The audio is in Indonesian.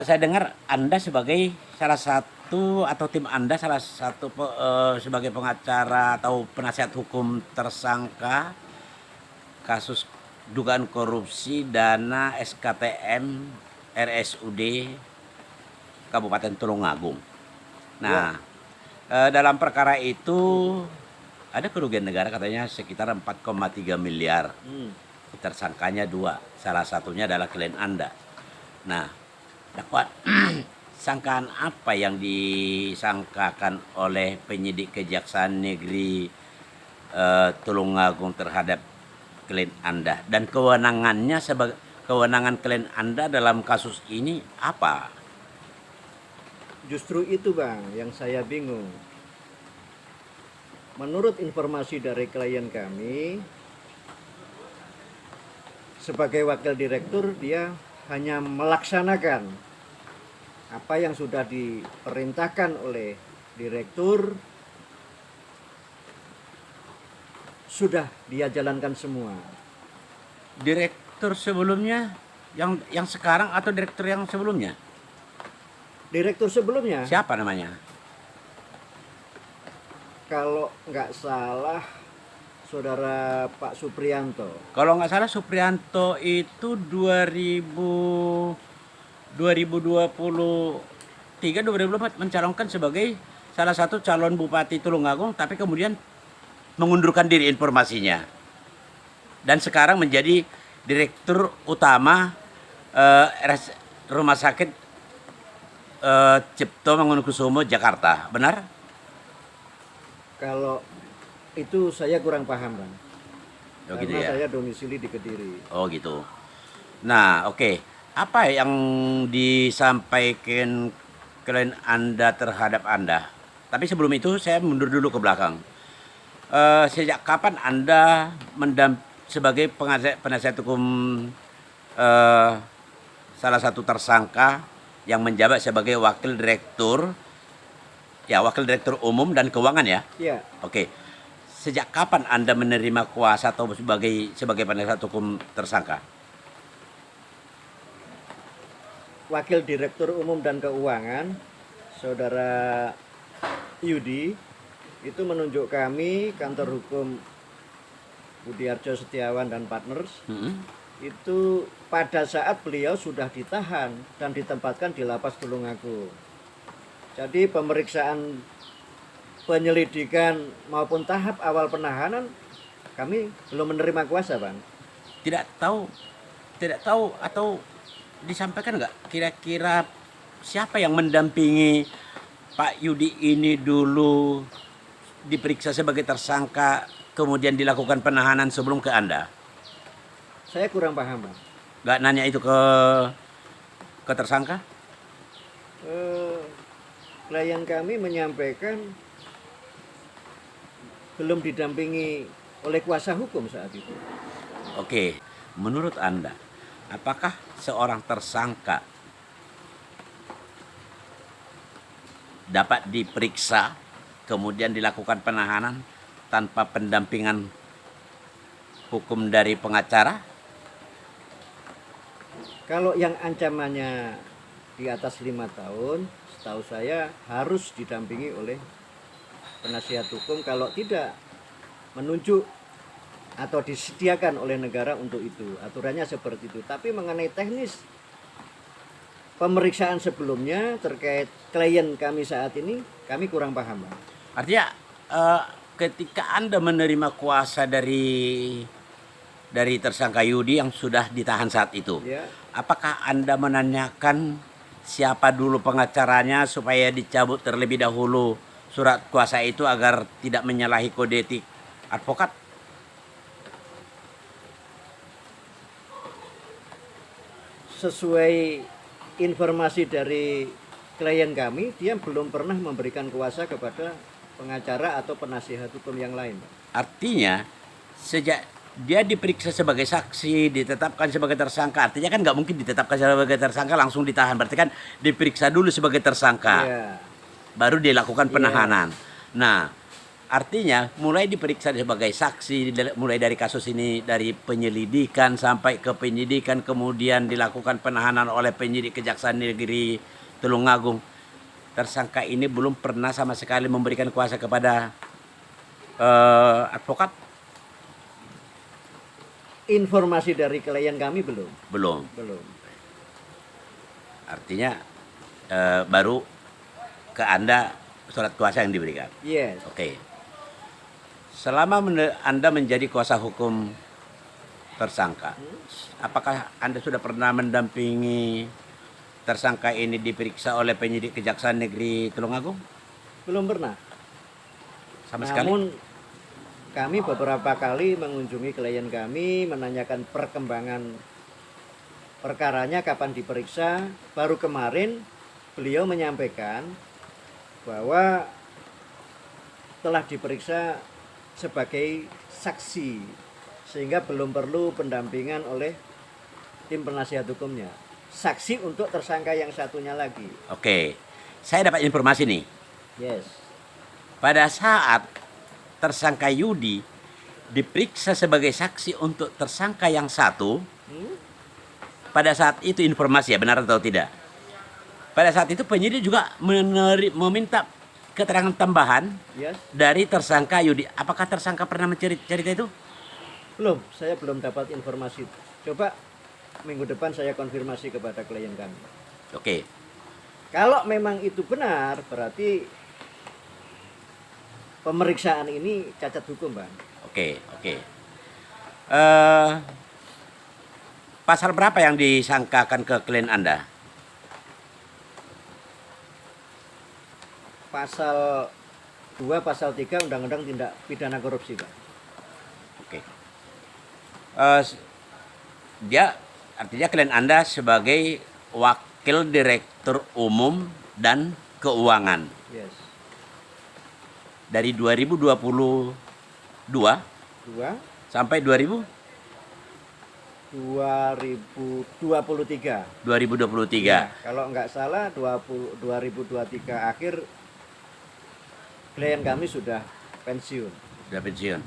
Saya dengar Anda sebagai salah satu atau tim Anda salah satu sebagai pengacara atau penasihat hukum tersangka kasus dugaan korupsi dana SKTM RSUD Kabupaten Tulungagung. Ya, Nah, dalam perkara itu ada kerugian negara katanya sekitar 4,3 miliar. Tersangkanya dua, salah satunya adalah klien Anda. Nah, dakwaan sangkaan apa yang disangkakan oleh penyidik Kejaksaan Negeri Tulungagung terhadap klien Anda dan kewenangannya sebagai kewenangan klien Anda dalam kasus ini apa? justru itu Bang yang saya bingung. Menurut informasi dari klien kami, sebagai wakil direktur dia hanya melaksanakan apa yang sudah diperintahkan oleh direktur, sudah dia jalankan semua. Direktur sebelumnya yang sekarang atau direktur yang sebelumnya? Direktur sebelumnya, Siapa namanya? kalau nggak salah, saudara Pak Suprianto. Kalau nggak salah Suprianto itu 2023 2024 mencalonkan sebagai salah satu calon bupati Tulungagung, tapi kemudian mengundurkan diri informasinya. Dan sekarang menjadi direktur utama Rumah Sakit Cipto Mangunkusumo Jakarta. Benar? Kalau itu saya kurang paham Bang. Oh gitu Karena ya. saya domisili di Kediri. Oh gitu. Nah, oke. Apa yang disampaikan klien Anda terhadap Anda? Tapi sebelum itu saya mundur dulu ke belakang. Sejak kapan Anda sebagai penasihat hukum eh, salah satu tersangka yang menjabat sebagai wakil direktur umum dan keuangan ya? Ya, Oke. Sejak kapan Anda menerima kuasa atau sebagai penasihat hukum tersangka? Wakil Direktur Umum dan Keuangan, Saudara Yudi, itu menunjuk kami kantor hukum Budiarjo Setiawan dan Partners. Itu pada saat beliau sudah ditahan dan ditempatkan di lapas Tulungagung. Jadi pemeriksaan penyelidikan maupun tahap awal penahanan kami belum menerima kuasa, Bang. Tidak tahu atau disampaikan nggak kira-kira siapa yang mendampingi Pak Yudi ini dulu diperiksa sebagai tersangka kemudian dilakukan penahanan sebelum ke Anda? Saya kurang paham, Bang. Nggak nanya itu ke tersangka? Klien kami menyampaikan belum didampingi oleh kuasa hukum saat itu. Oke, menurut Anda, apakah seorang tersangka dapat diperiksa kemudian dilakukan penahanan tanpa pendampingan hukum dari pengacara? Kalau yang ancamannya di atas 5 tahun, setahu saya harus didampingi oleh penasihat hukum, kalau tidak menunjuk atau disediakan oleh negara untuk itu. Aturannya seperti itu. Tapi mengenai teknis pemeriksaan sebelumnya terkait klien kami saat ini, kami kurang paham, Bang. Artinya ketika Anda menerima kuasa dari tersangka Yudi yang sudah ditahan saat itu, Ya, apakah Anda menanyakan siapa dulu pengacaranya supaya dicabut terlebih dahulu surat kuasa itu agar tidak menyalahi kode etik advokat? sesuai informasi dari klien kami, dia belum pernah memberikan kuasa kepada pengacara atau penasihat hukum yang lain, Bang. Artinya sejak dia diperiksa sebagai saksi, ditetapkan sebagai tersangka, artinya kan nggak mungkin ditetapkan sebagai tersangka langsung ditahan, berarti kan diperiksa dulu sebagai tersangka, Ya, baru dilakukan Iya. penahanan. Nah, Artinya mulai diperiksa sebagai saksi, mulai dari kasus ini dari penyelidikan sampai ke penyidikan, kemudian dilakukan penahanan oleh penyidik Kejaksaan Negeri Tulungagung. Tersangka ini belum pernah sama sekali memberikan kuasa kepada advokat? Informasi dari klien kami belum. Belum. Belum. Artinya baru ke Anda surat kuasa yang diberikan. Yes. Oke. Selama Anda menjadi kuasa hukum tersangka, apakah Anda sudah pernah mendampingi tersangka ini diperiksa oleh penyidik Kejaksaan Negeri Tulungagung? Belum pernah. Sama sekali? Namun kami beberapa kali mengunjungi klien kami, menanyakan perkembangan perkaranya, kapan diperiksa. Baru kemarin beliau menyampaikan bahwa telah diperiksa sebagai saksi, sehingga belum perlu pendampingan oleh tim penasihat hukumnya. Saksi untuk tersangka yang satunya lagi. Oke, saya dapat informasi nih. Yes. Pada saat tersangka Yudi diperiksa sebagai saksi untuk tersangka yang satu, pada saat itu informasi ya, benar atau tidak? Pada saat itu penyidik juga meminta keterangan tambahan Yes. dari tersangka Yudi. Apakah tersangka pernah cerita itu? Belum, saya belum dapat informasi. Coba minggu depan saya konfirmasi kepada klien kami. Oke, Kalau memang itu benar, berarti pemeriksaan ini cacat hukum, Bang. oke. Pasal berapa yang disangkakan ke klien Anda? Pasal 2, pasal 3 Undang-Undang Tindak Pidana Korupsi, Bang. Oke. Dia artinya klien Anda sebagai wakil direktur umum dan keuangan Yes. dari 2022 2 sampai 2023. 2023. Ya, kalau nggak salah 2023 akhir klien kami sudah pensiun. Sudah pensiun.